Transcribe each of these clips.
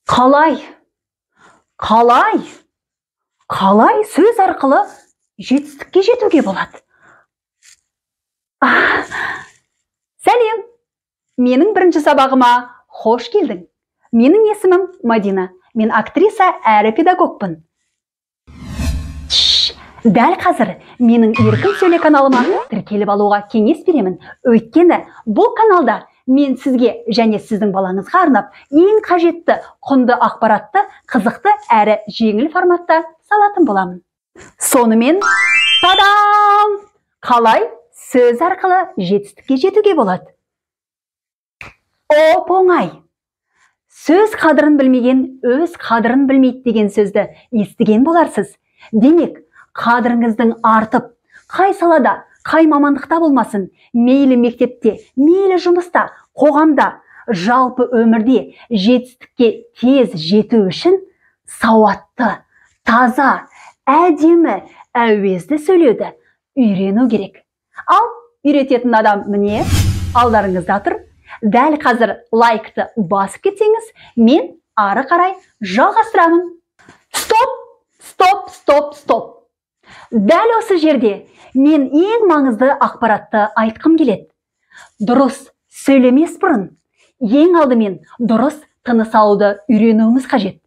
Қалай? Қалай? Қалай сөз арқылы жетістікке жетуге болады? Сәлем! Менің бірінші сабағыма хош келдің. Менің есімім Мадина. Мен актриса әрі педагогпын. Дәл қазір менің еркін сөйле каналыма тіркеліп алуға кеңес беремін. Өйткені бұл каналда мен сізге және сіздің балаңызға арнап ең қажетті, құнды ақпаратты, қызықты әрі жеңіл форматта салатын боламын. Сонымен, тадам! Қалай сөз арқылы жетістікке жетуге болады? Оп-оңай! Сөз қадірін білмеген, өз қадірін білмейді деген сөзді естіген боларсыз. Демек, қадіріңіздің артып, қай салада, қай мамандықта болмасын, мейлі мектепте, мейлі жұмыста, қоғамда, жалпы өмірде жетістікке тез жету үшін сауатты, таза, әдемі, әуезді сөйлеуді үйрену керек. Ал үйрететін адам міне, алдарыңызда тұр. Дәл қазір лайкты басып кетсеңіз, мен ары қарай жалғастырамын. Стоп! Дәл осы жерде мен ең маңызды ақпаратты айтқым келеді. Дұрыс сөйлемес бұрын, ең алдымен дұрыс тыныс алуды үйренуіміз қажет.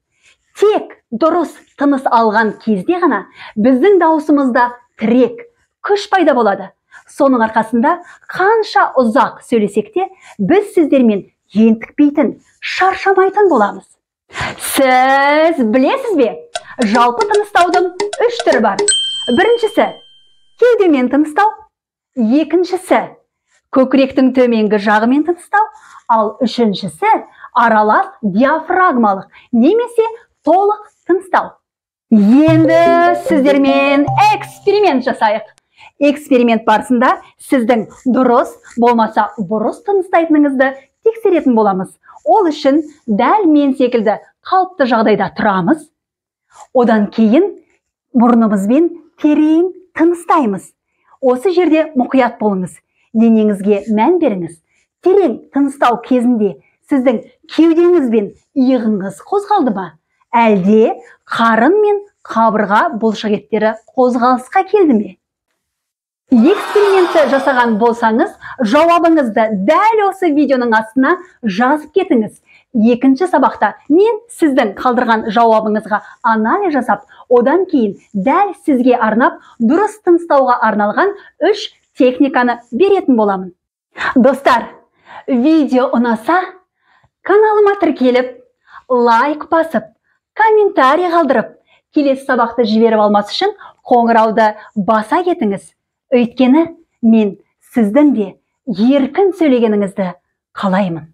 Тек дұрыс тыныс алған кезде ғана біздің дауысымызда тірек, күш пайда болады. Соның арқасында қанша ұзақ сөйлесек те, біз сіздермен ентікпейтін, шаршамайтын боламыз. Сіз білесіз бе? Жалпы тыныстаудың 3 түрі бар. Біріншісі кеудемен тыныстау, екіншісі көкіректің төменгі жағымен тыныстау, ал үшіншісі аралас диафрагмалық немесе толық тыныстау. Енді сіздермен эксперимент жасайық. Эксперимент барысында сіздің дұрыс болмаса бұрыс тыныстайтыныңызды тексеретін боламыз. Ол үшін дәл мен секілді қалыпты жағдайда тұрамыз. Одан кейін мұрнымызбен терең тыныстаймыз. Осы жерде мұқият болыңыз. Денеңізге мән беріңіз. Терең тыныстау кезінде сіздің кеудеңіз бен иығыңыз қозғалды ма? Әлде қарын мен қабырға бұлшықеттері қозғалысқа келді ме? Экспериментті жасаған болсаңыз, жауабыңызды дәл осы видеоның астына жазып кетіңіз. Екінші сабақта мен сіздің қалдырған жауабыңызға анализ жасап, одан кейін дәл сізге арнап, дұрыс тыныстауға арналған 3 техниканы беретін боламын. Достар, видео ұнаса, каналыма тіркеліп, лайк басып, комментарий қалдырып, келесі сабақты жіберіп алмас үшін қоңырауды баса кетіңіз. Өйткені мен сіздің де еркін сөйлегеніңізді қалаймын.